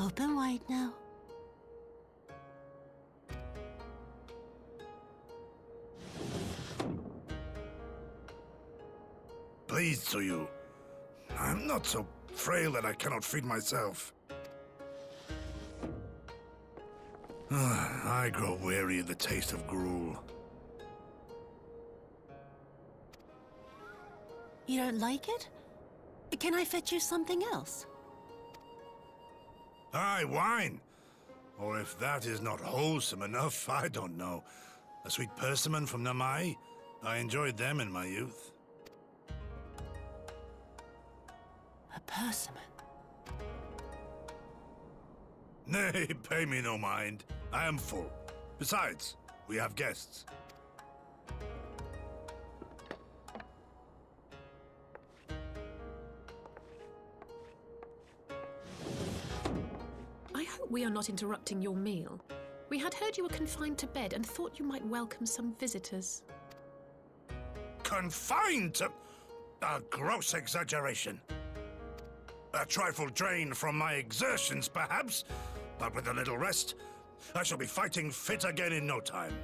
Open wide now. Pleased to you. I'm not so frail that I cannot feed myself. I grow weary of the taste of gruel. You don't like it? Can I fetch you something else? Aye, wine. Or if that is not wholesome enough, I don't know. A sweet persimmon from Namai. I enjoyed them in my youth. A persimmon? Nay, pay me no mind. I am full. Besides, we have guests. I hope we are not interrupting your meal. We had heard you were confined to bed and thought you might welcome some visitors. Confined to... a gross exaggeration. A trifle drained from my exertions, perhaps, but with a little rest, I shall be fighting fit again in no time.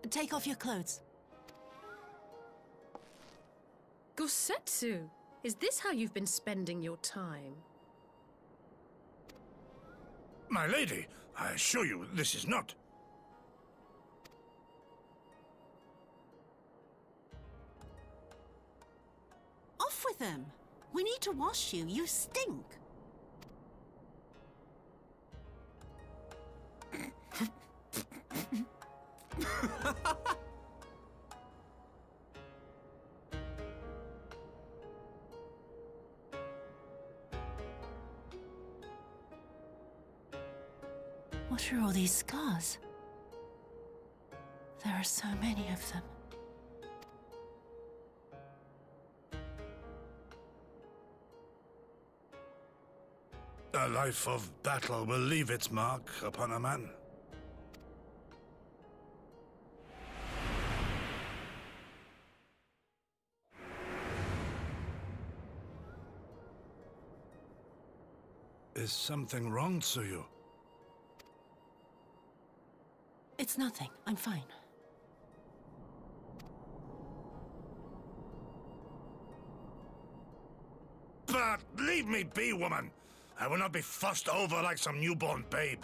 Take off your clothes. Gosetsu, is this how you've been spending your time? My lady, I assure you this is not. Off with them. We need to wash you. You stink. What are all these scars? There are so many of them. A life of battle will leave its mark upon a man. Is something wrong, Tsuyu? It's nothing. I'm fine. But leave me be, woman! I will not be fussed over like some newborn babe.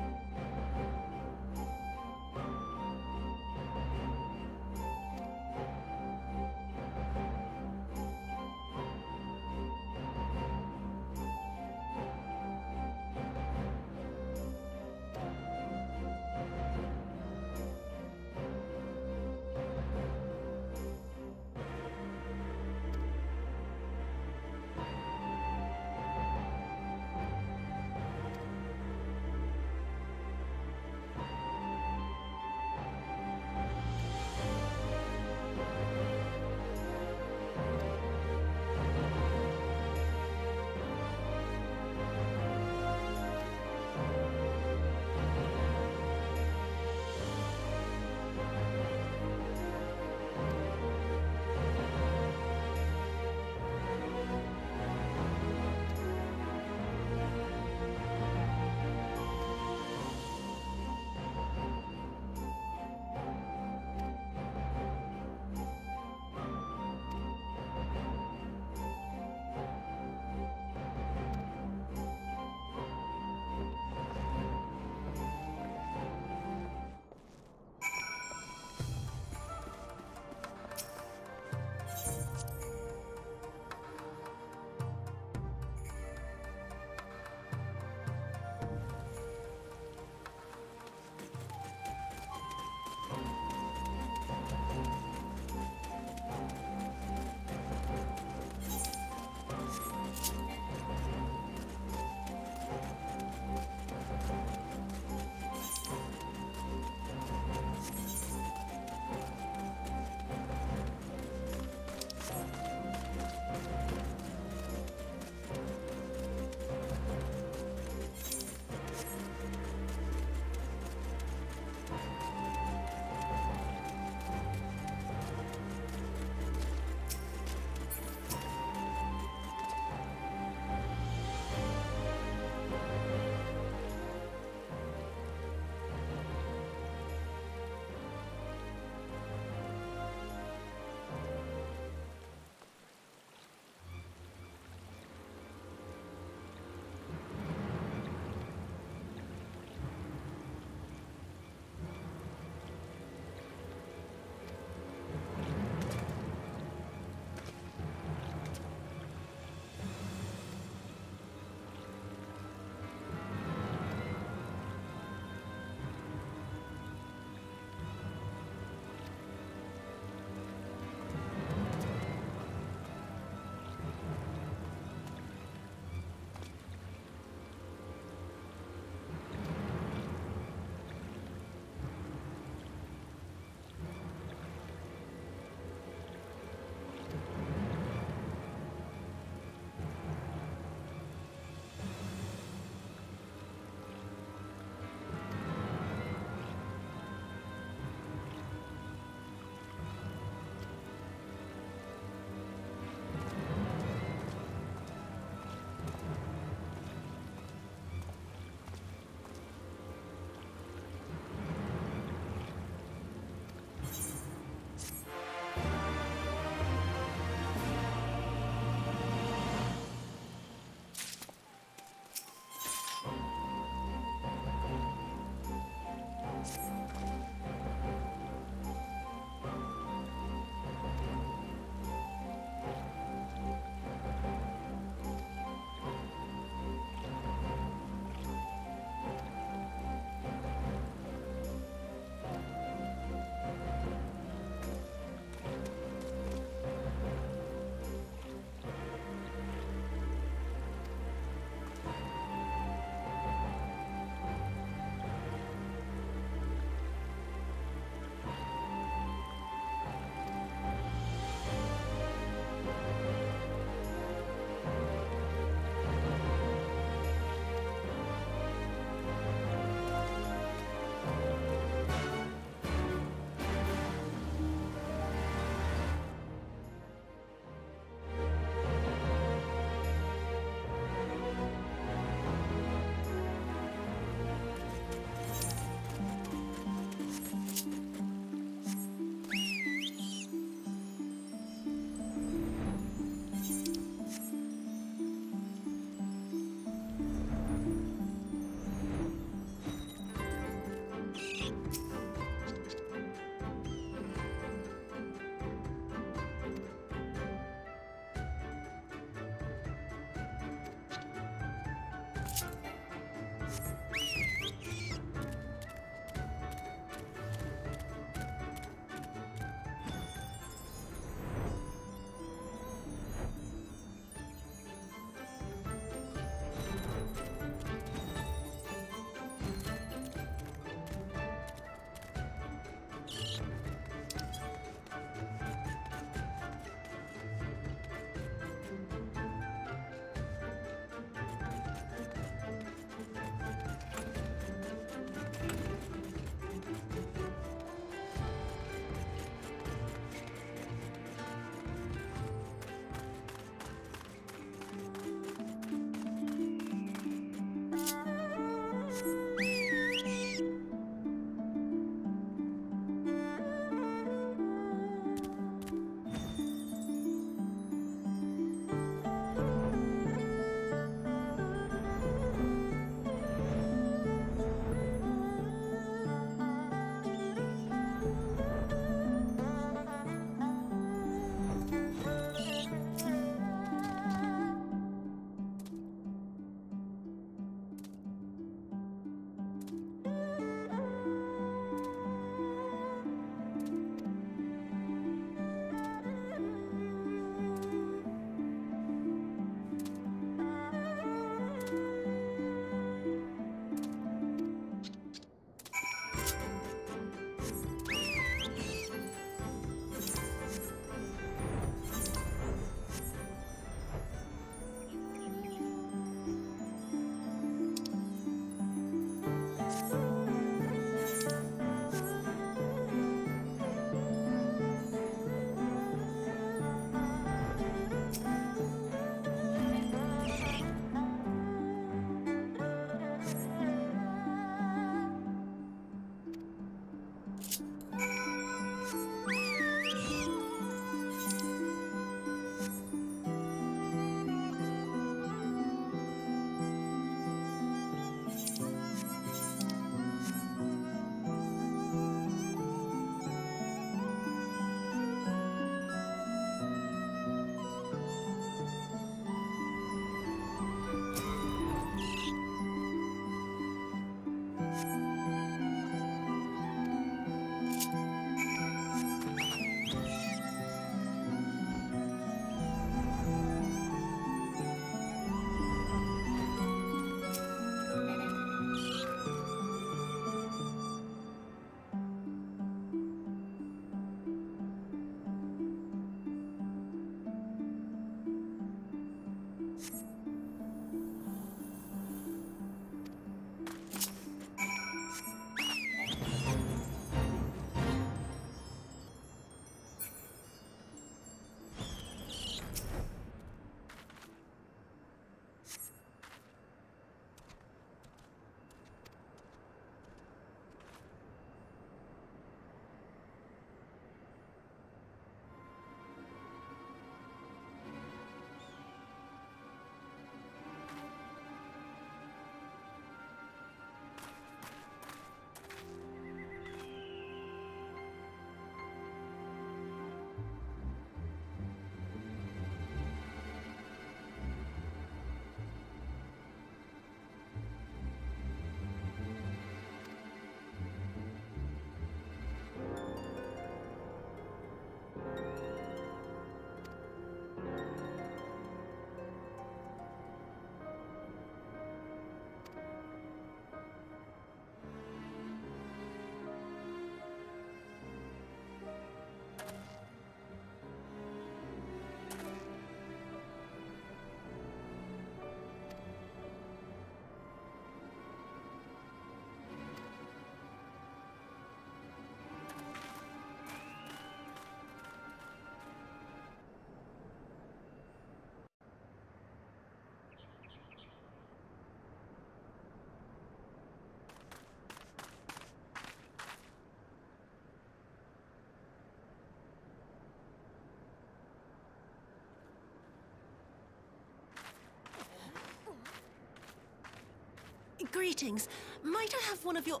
Greetings. Might I have one of your...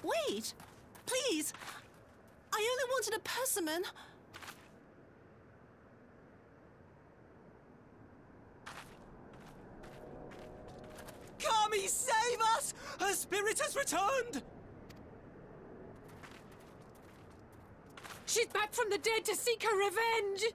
Wait! Please! I only wanted a persimmon. Kami, save us! Her spirit has returned! She's back from the dead to seek her revenge!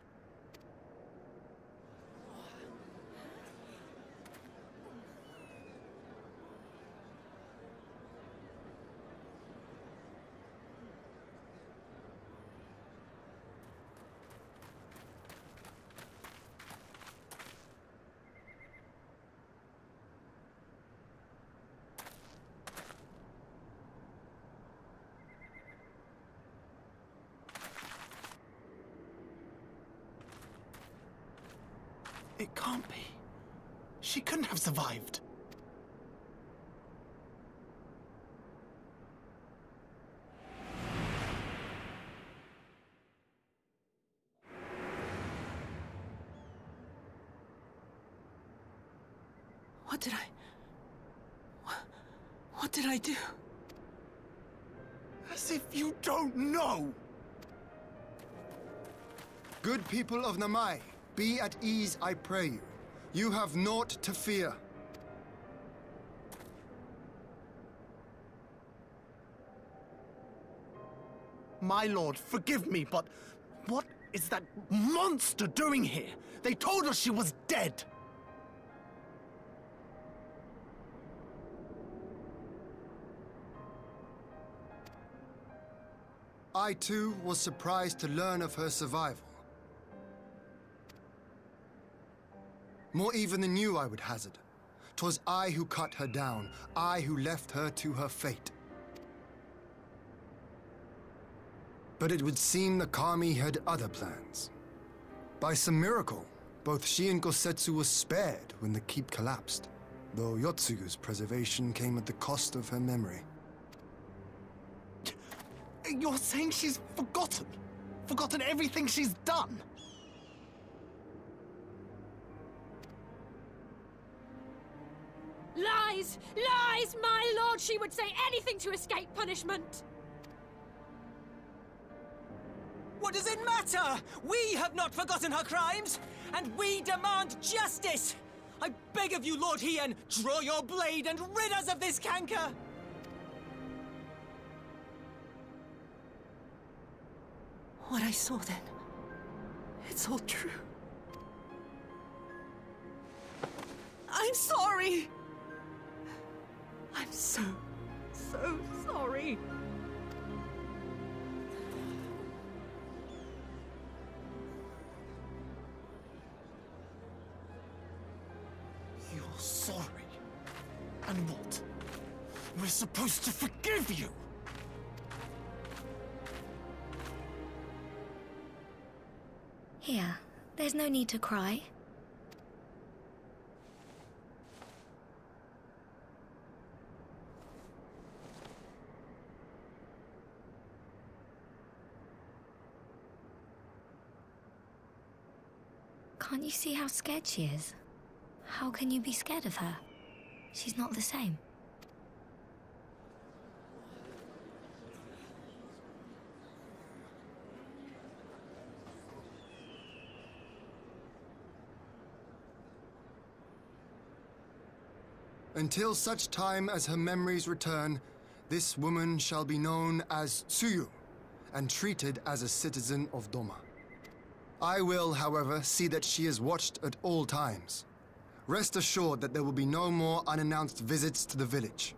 It can't be. She couldn't have survived. What did I... What did I do? As if you don't know! Good people of Namai, be at ease, I pray you. You have naught to fear. My lord, forgive me, but what is that monster doing here? They told us she was dead! I too was surprised to learn of her survival. More even than you, I would hazard. 'Twas I who cut her down, I who left her to her fate. But it would seem the Kami had other plans. By some miracle, both she and Gosetsu were spared when the keep collapsed, though Yotsugu's preservation came at the cost of her memory. You're saying she's forgotten? Forgotten everything she's done? Lies! Lies! My lord, she would say anything to escape punishment! What does it matter? We have not forgotten her crimes, and we demand justice! I beg of you, Lord Hien, draw your blade and rid us of this canker! What I saw then... It's all true. I'm sorry! I'm so sorry. You're sorry? And what? We're supposed to forgive you? Here, there's no need to cry. Can't you see how scared she is? How can you be scared of her? She's not the same. Until such time as her memories return, this woman shall be known as Tsuyu, and treated as a citizen of Doma. I will, however, see that she is watched at all times. Rest assured that there will be no more unannounced visits to the village.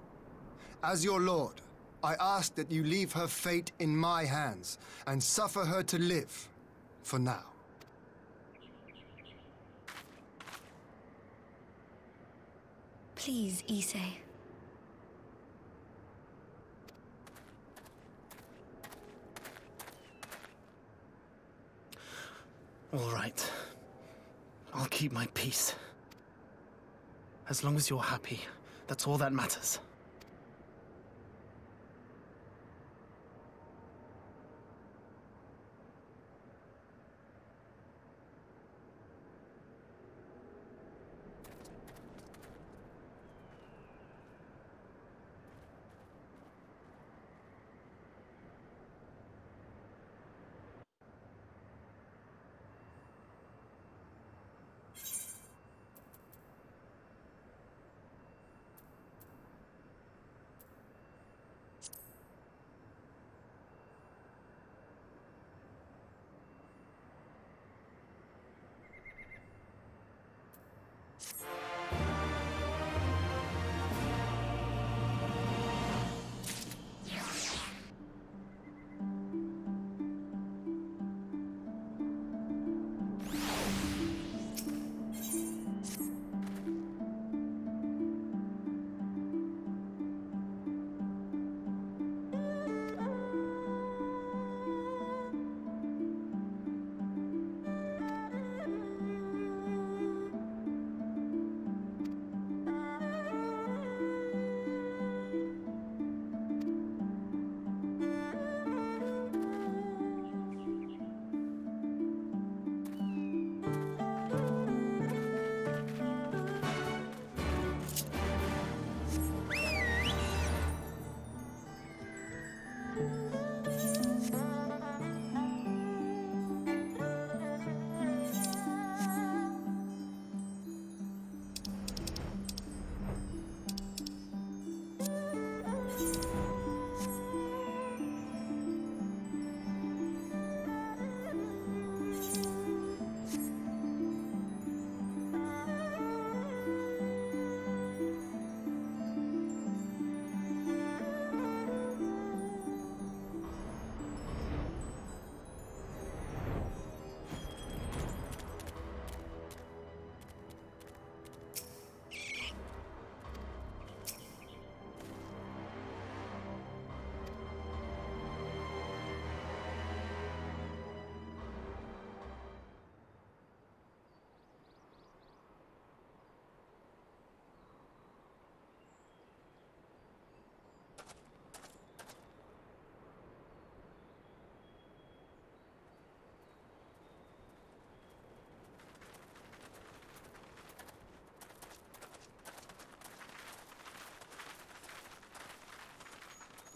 As your lord, I ask that you leave her fate in my hands, and suffer her to live, for now. Please, Issei. All right. I'll keep my peace. As long as you're happy, that's all that matters.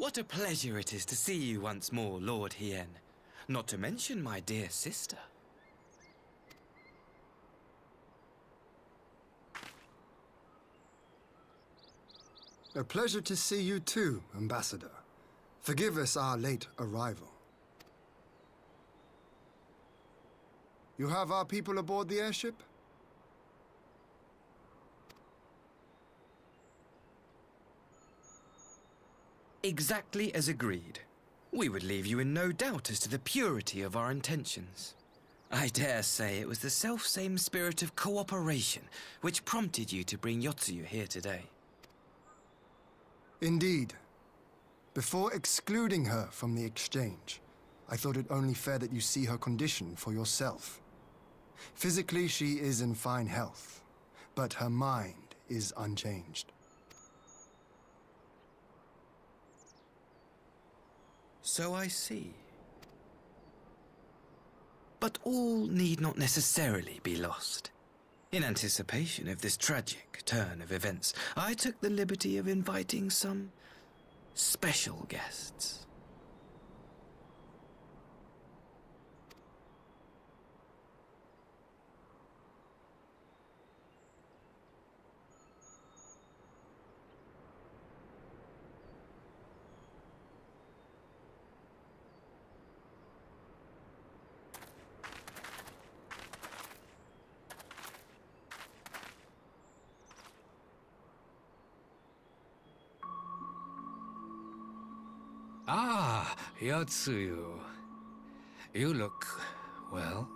What a pleasure it is to see you once more, Lord Hien. Not to mention my dear sister. A pleasure to see you too, Ambassador. Forgive us our late arrival. You have our people aboard the airship? Exactly as agreed. We would leave you in no doubt as to the purity of our intentions. I dare say it was the self-same spirit of cooperation which prompted you to bring Yotsuyu here today. Indeed. Before excluding her from the exchange, I thought it only fair that you see her condition for yourself. Physically, she is in fine health, but her mind is unchanged. So I see. But all need not necessarily be lost. In anticipation of this tragic turn of events, I took the liberty of inviting some special guests. Ah, Yotsuyu. You look, well.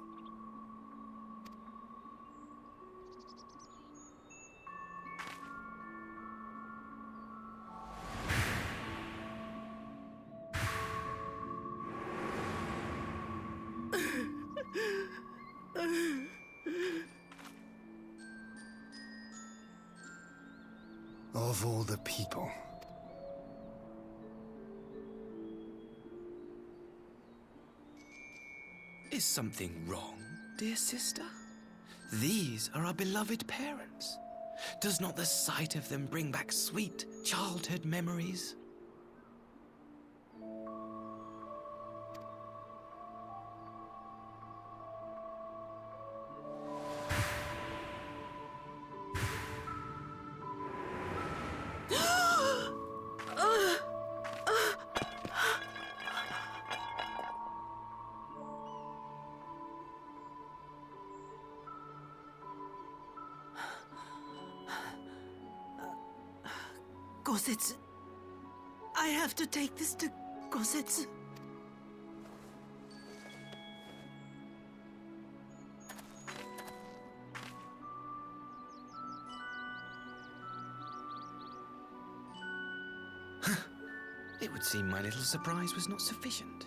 Of all the people. Is something wrong, dear sister? These are our beloved parents. Does not the sight of them bring back sweet childhood memories? Gosetsu. I have to take this to Gosetsu. It would seem my little surprise was not sufficient.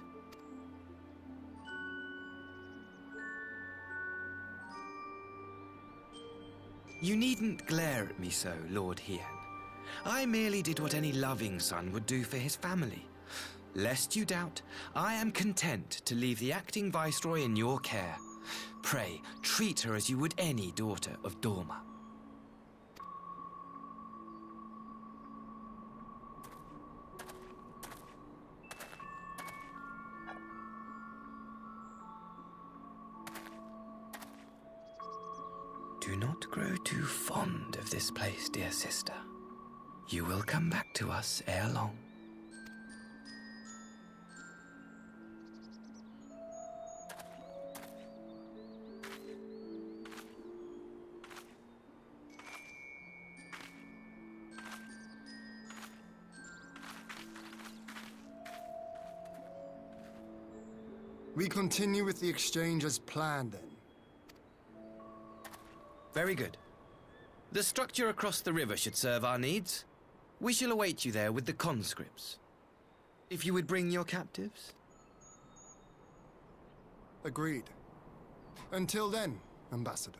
You needn't glare at me so, Lord Hien. I merely did what any loving son would do for his family. Lest you doubt, I am content to leave the acting viceroy in your care. Pray, treat her as you would any daughter of Doma. Do not grow too fond of this place, dear sister. You will come back to us ere long. We continue with the exchange as planned, then. Very good. The structure across the river should serve our needs. We shall await you there with the conscripts. If you would bring your captives. Agreed. Until then, Ambassador.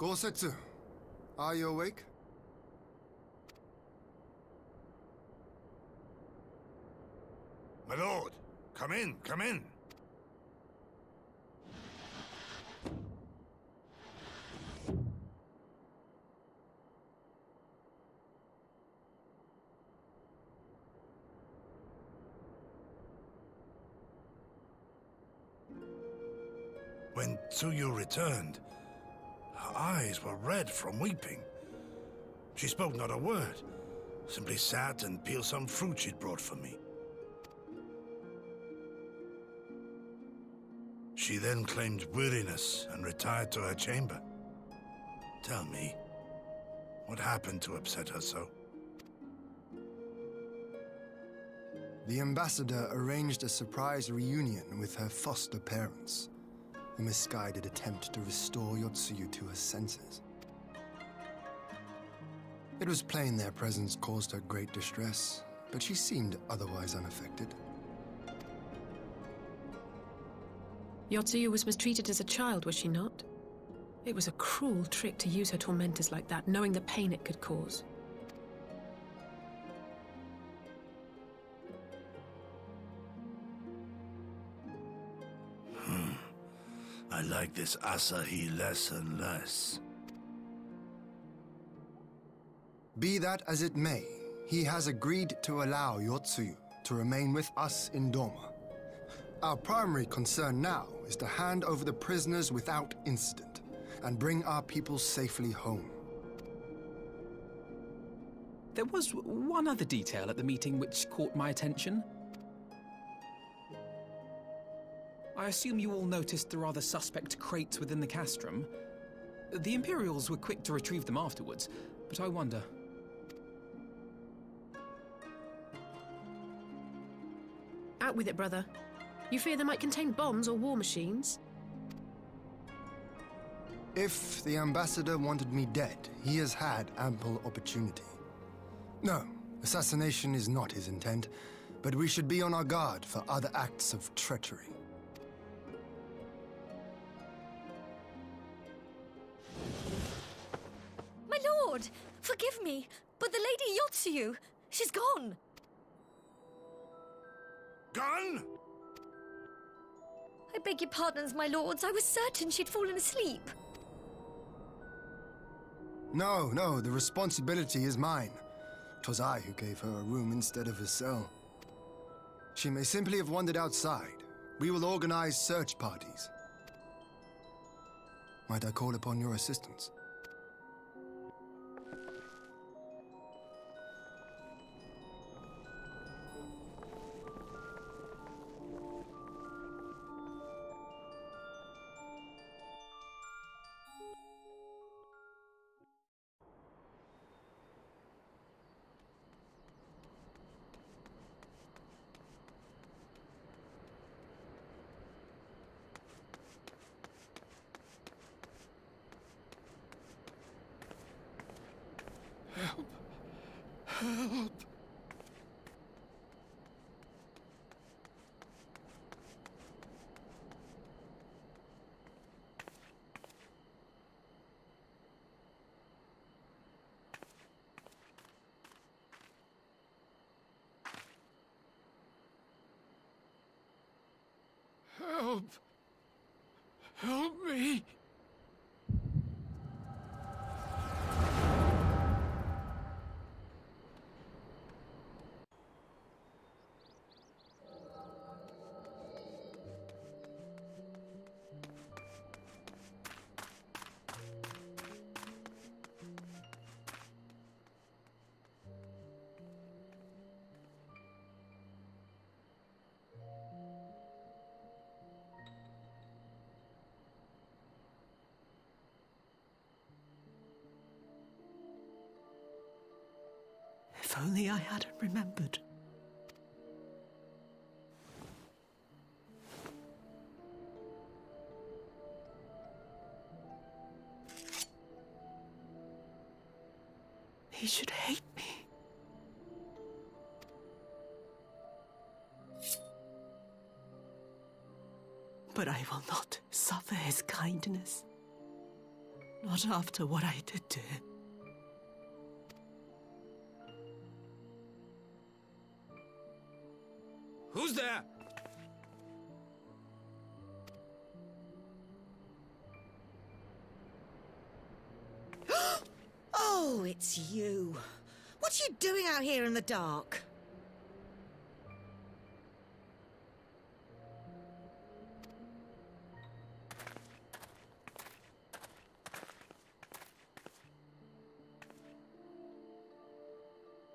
Gosetsu, are you awake? My lord, come in, come in. When Tsuyu returned, her eyes were red from weeping. She spoke not a word, simply sat and peeled some fruit she'd brought for me. She then claimed weariness and retired to her chamber. Tell me, what happened to upset her so? The ambassador arranged a surprise reunion with her foster parents. A misguided attempt to restore Yotsuyu to her senses. It was plain their presence caused her great distress, but she seemed otherwise unaffected. Yotsuyu was mistreated as a child, was she not? It was a cruel trick to use her tormentors like that, knowing the pain it could cause. I like this Asahi less and less. Be that as it may, he has agreed to allow Yotsuyu to remain with us in Doma. Our primary concern now is to hand over the prisoners without incident and bring our people safely home. There was one other detail at the meeting which caught my attention. I assume you all noticed the rather suspect crates within the castrum. The Imperials were quick to retrieve them afterwards, but I wonder... Out with it, brother. You fear they might contain bombs or war machines? If the ambassador wanted me dead, he has had ample opportunity. No, assassination is not his intent, but we should be on our guard for other acts of treachery. My lord! Forgive me, but the Lady Yotsuyu, she's gone! Gone? I beg your pardons, my lords. I was certain she'd fallen asleep. No, the responsibility is mine. 'Twas I who gave her a room instead of a cell. She may simply have wandered outside. We will organize search parties. Might I call upon your assistance? Help! Help! Help me! If only I hadn't remembered. He should hate me. But I will not suffer his kindness. Not after what I did to him. Who's there? Oh, it's you. What are you doing out here in the dark?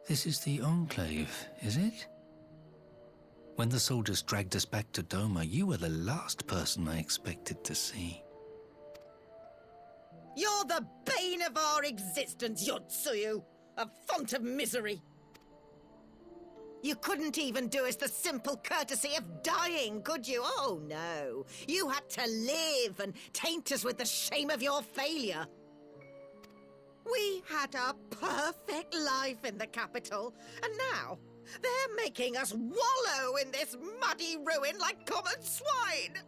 This is the Enclave, is it? When the soldiers dragged us back to Doma, you were the last person I expected to see. You're the bane of our existence, Yotsuyu! A font of misery! You couldn't even do us the simple courtesy of dying, could you? Oh, no. You had to live and taint us with the shame of your failure. We had a perfect life in the capital, and now they're making us wallow in this muddy ruin like common swine!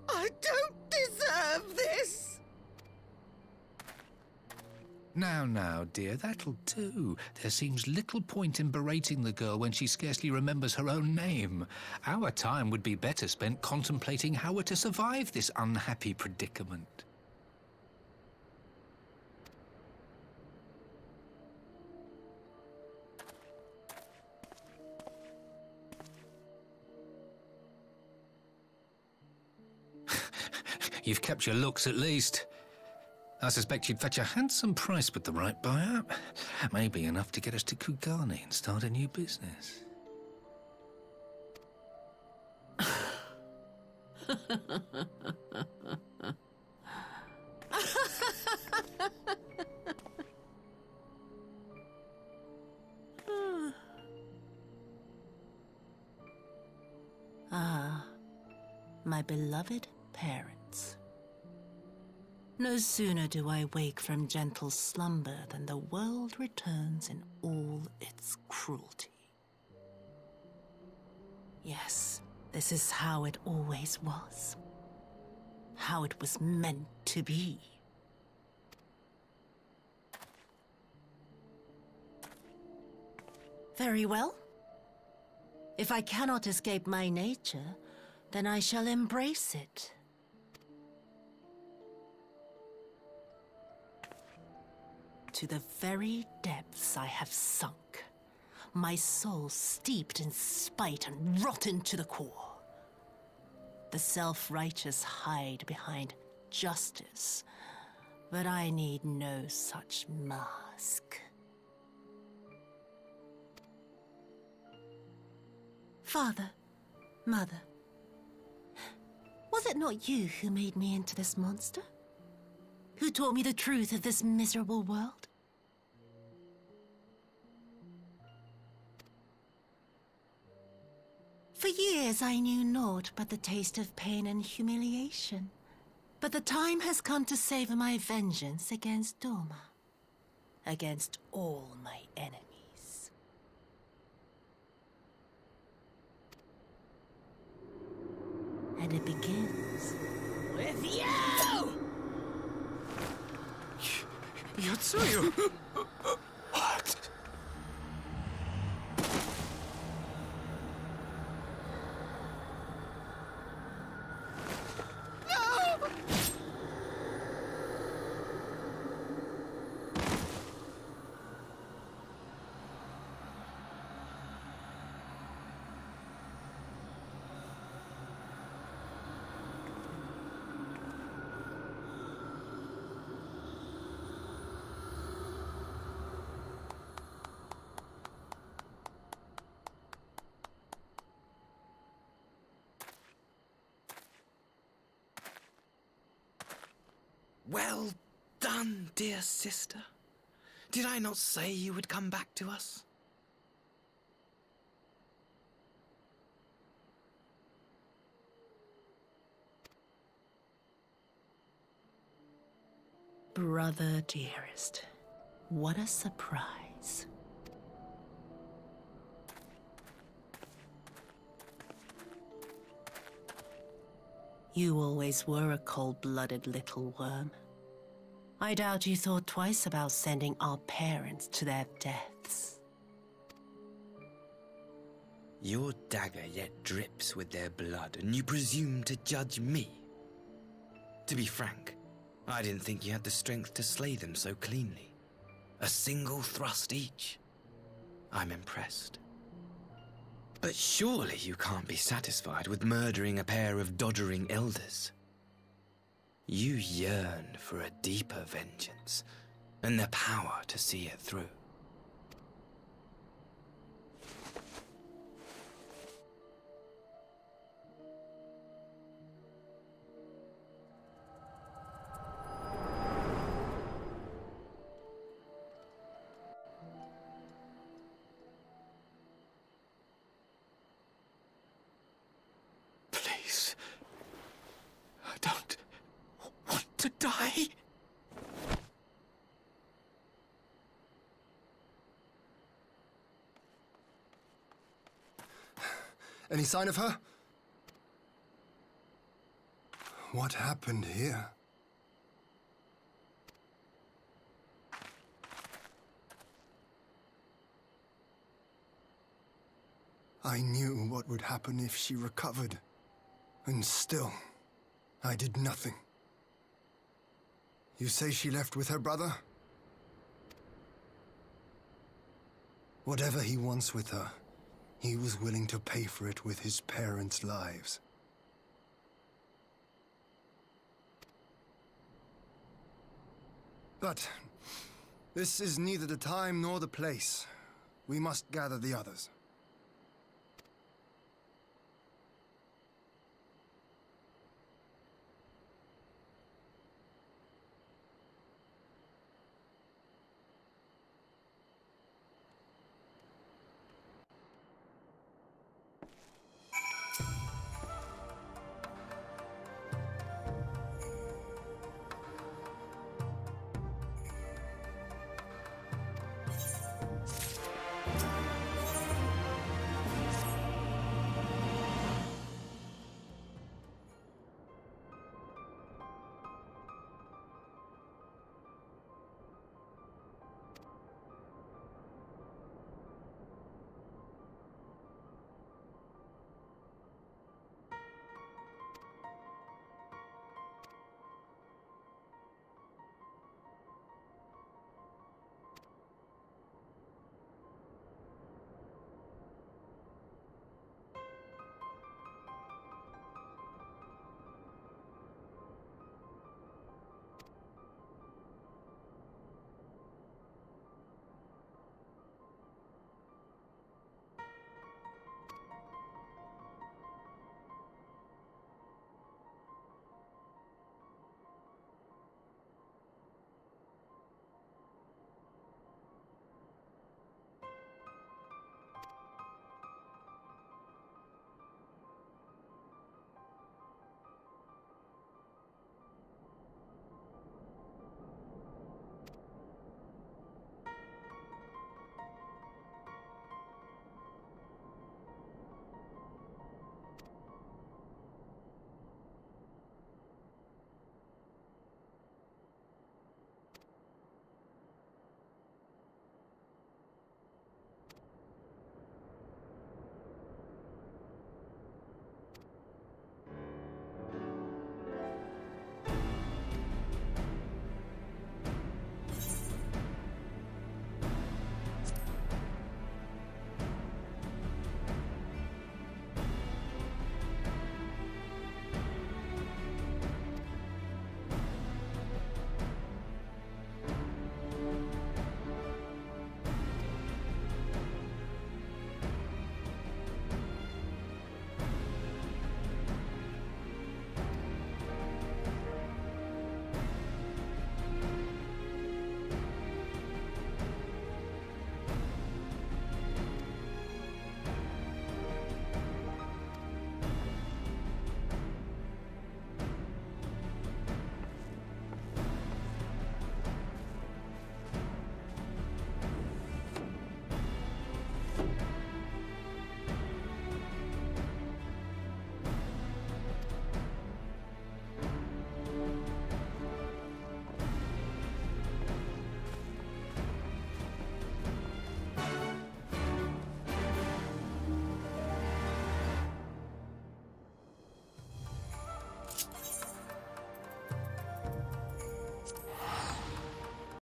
I don't deserve this! Now, dear, that'll do. There seems little point in berating the girl when she scarcely remembers her own name. Our time would be better spent contemplating how we're to survive this unhappy predicament. You've kept your looks at least. I suspect you'd fetch a handsome price with the right buyer. Maybe enough to get us to Kugane and start a new business. Ah, my beloved parents. No sooner do I wake from gentle slumber than the world returns in all its cruelty. Yes, this is how it always was. How it was meant to be. Very well. If I cannot escape my nature, then I shall embrace it. To the very depths I have sunk, my soul steeped in spite and rotten to the core. The self-righteous hide behind justice, but I need no such mask. Father, Mother, was it not you who made me into this monster? Who taught me the truth of this miserable world? For years I knew naught but the taste of pain and humiliation. But the time has come to savor my vengeance against Doma. Against all my enemies. And it begins with you! Yotsuyu! What? No! Well done, dear sister. Did I not say you would come back to us? Brother dearest, what a surprise. You always were a cold-blooded little worm. I doubt you thought twice about sending our parents to their deaths. Your dagger yet drips with their blood, and you presume to judge me? To be frank, I didn't think you had the strength to slay them so cleanly. A single thrust each. I'm impressed. But surely you can't be satisfied with murdering a pair of doddering elders. You yearn for a deeper vengeance, and the power to see it through. Please. I don't want to die. Any sign of her? What happened here? I knew what would happen if she recovered. And still, I did nothing. You say she left with her brother? Whatever he wants with her, he was willing to pay for it with his parents' lives. But this is neither the time nor the place. We must gather the others.